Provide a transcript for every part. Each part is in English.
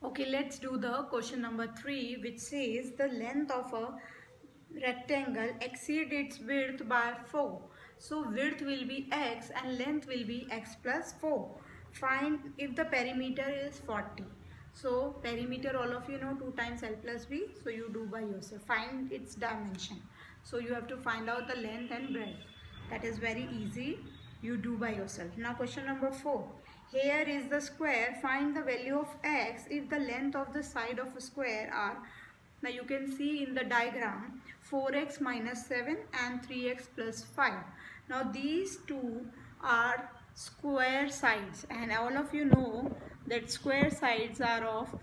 Okay, let's do the question number 3, which says the length of a rectangle exceeds its width by 4. So width will be x and length will be x plus 4. Find if the perimeter is 40. So perimeter, all of you know, 2 times L plus B. So you do by yourself. Find its dimension. So you have to find out the length and breadth. That is very easy. You do by yourself. Now question number 4. Here is the square. Find the value of x if the length of the side of a square are. Now you can see in the diagram 4x minus 7 and 3x plus 5. Now these two are square sides, and all of you know that square sides are of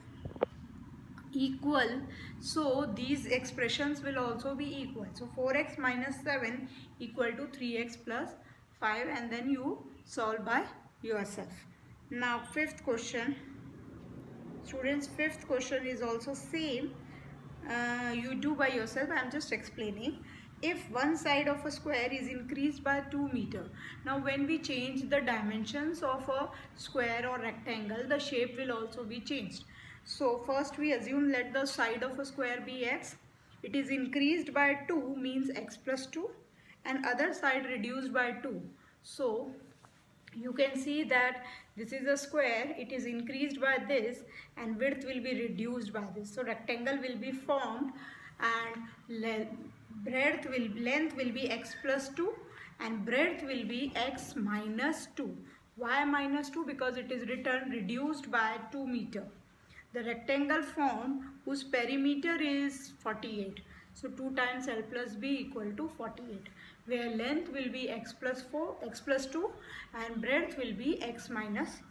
equal, so these expressions will also be equal. So 4x minus 7 equal to 3x plus 5, and then you solve by yourself. Now fifth question, students, fifth question is also same. You do by yourself. I am just explaining. If one side of a square is increased by 2 meter, now when we change the dimensions of a square or rectangle, the shape will also be changed. So first we assume let the side of a square be x. It is increased by 2 means x plus 2, and other side reduced by 2. So you can see that this is a square, it is increased by this and width will be reduced by this. So rectangle will be formed, and length will be x plus 2 and breadth will be x minus 2. Why minus 2? Because it is written reduced by 2 meter. The rectangle formed whose perimeter is 48. So 2 times L plus B equal to 48, where length will be x plus 4, x plus 2 and breadth will be x minus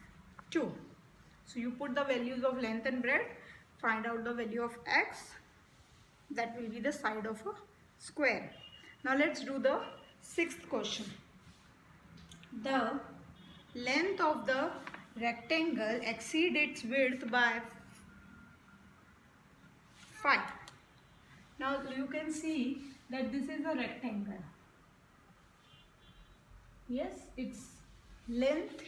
2. So you put the values of length and breadth, find out the value of x, that will be the side of a square. Now let's do the sixth question. The length of the rectangle exceeds its width by 5. Now you can see that this is a rectangle. Yes, its length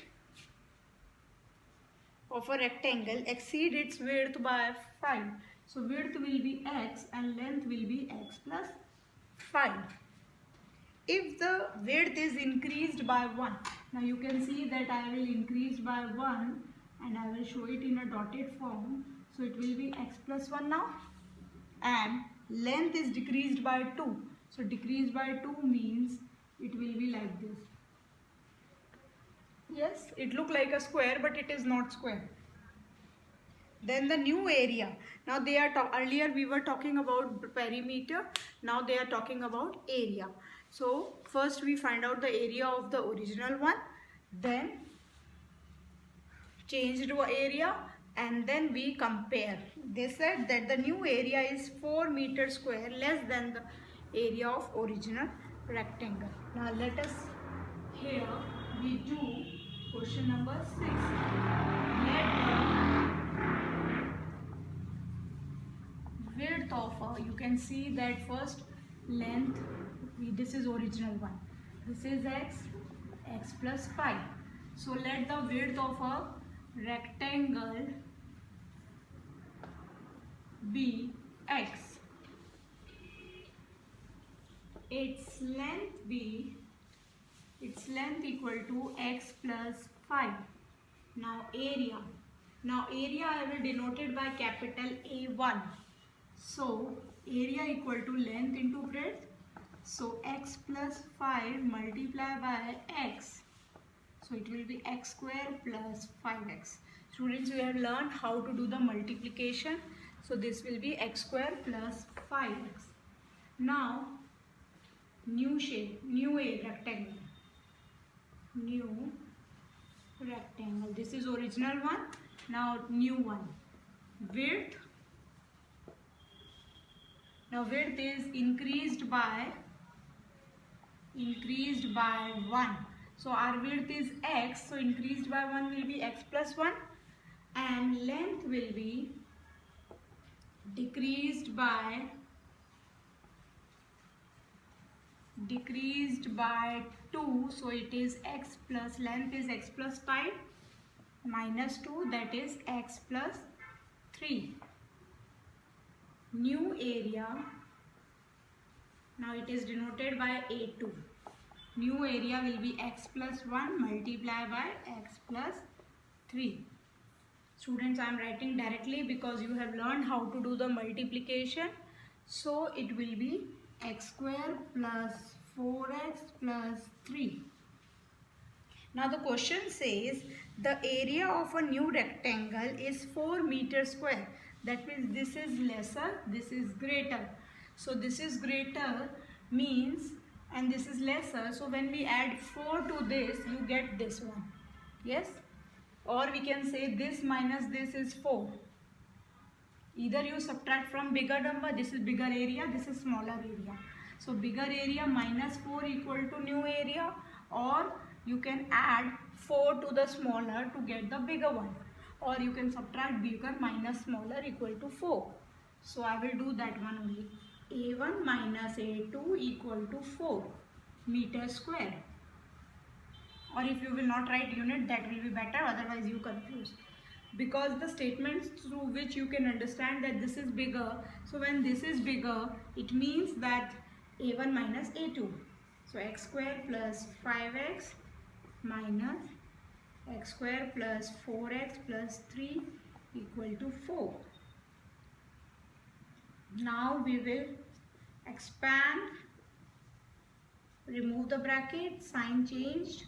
of a rectangle exceeds its width by 5. So width will be x and length will be x plus 5. If the width is increased by 1, now you can see that I will increase by 1 and I will show it in a dotted form. So it will be x plus 1 now, and length is decreased by 2. So decreased by 2 means it will be like this. Yes, it look like a square, but it is not square. Then the new area. Now they are earlier we were talking about perimeter. Now they are talking about area. So first we find out the area of the original one, then change to area, and then we compare. They said that the new area is 4 meter square less than the area of original rectangle. Now let us, here we do question number 6. Let the width of you can see that first length, this is original one, this is x plus 5. So let the width of a rectangle be x, its length equal to x plus 5. Now area I will denote it by capital A1. So area equal to length into breadth. So x plus 5 multiplied by x. So it will be x square plus 5x. Students, we have learned how to do the multiplication. So this will be x square plus 5x. Now new shape, rectangle. New rectangle. This is original one. Now new one. Width. Now width is increased by 1. So our width is x, so increased by 1 will be x plus 1, and length will be decreased by 2, so it is x plus, length is x plus 5 minus 2, that is x plus 3. New area, now it is denoted by A2. New area will be x plus 1 multiplied by x plus 3. Students, I am writing directly because you have learned how to do the multiplication. So it will be x square plus 4x plus 3. Now the question says the area of a new rectangle is 4 meters square. That means this is lesser, this is greater. So this is greater means, and this is lesser. So when we add 4 to this, you get this one. Yes? Or we can say this minus this is 4. Either you subtract from bigger number, this is bigger area, this is smaller area. So bigger area minus 4 equal to new area, or you can add 4 to the smaller to get the bigger one. Or you can subtract bigger minus smaller equal to 4. So I will do that one only. A1 minus A2 equal to 4 meters square. Or if you will not write unit, that will be better, otherwise you confuse. Because the statements through which you can understand that this is bigger, so when this is bigger, it means that A1 minus A2. So x square plus 5x minus x square plus 4x plus 3 equal to 4. Now we will expand, remove the bracket, sign changed.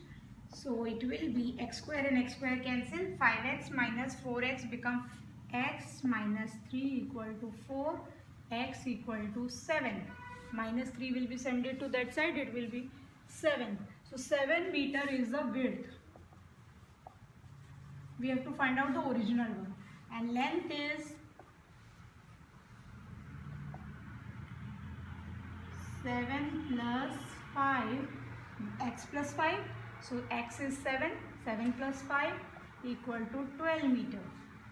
So it will be x square and x square cancel, 5x minus 4x become x minus 3 equal to 4, x equal to 7. Minus 3 will be sent to that side, it will be 7. So 7 meter is the width. We have to find out the original one. And length is 7 plus 5, x plus 5. So x is 7, 7 plus 5 equal to 12 meter.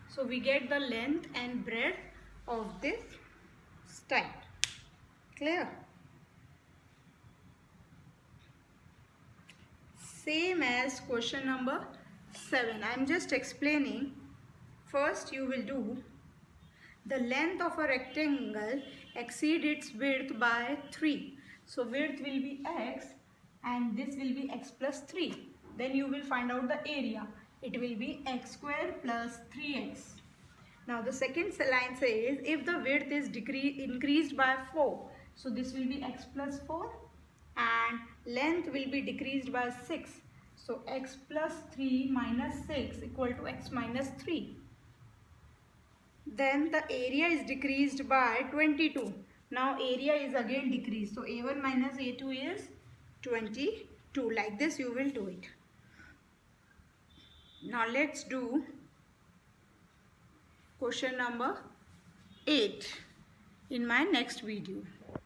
So we get the length and breadth of this style. Clear? Same as question number 7. I am just explaining. First you will do the length of a rectangle exceed its width by 3. So width will be x and this will be x plus 3. Then you will find out the area. It will be x square plus 3x. Now the second line says if the width is increased by 4. So this will be x plus 4 and length will be decreased by 6. So x plus 3 minus 6 equal to x minus 3. Then the area is decreased by 22. Now area is again decreased. So A1 minus A2 is 22. Like this you will do it. Now let's do question number 8 in my next video.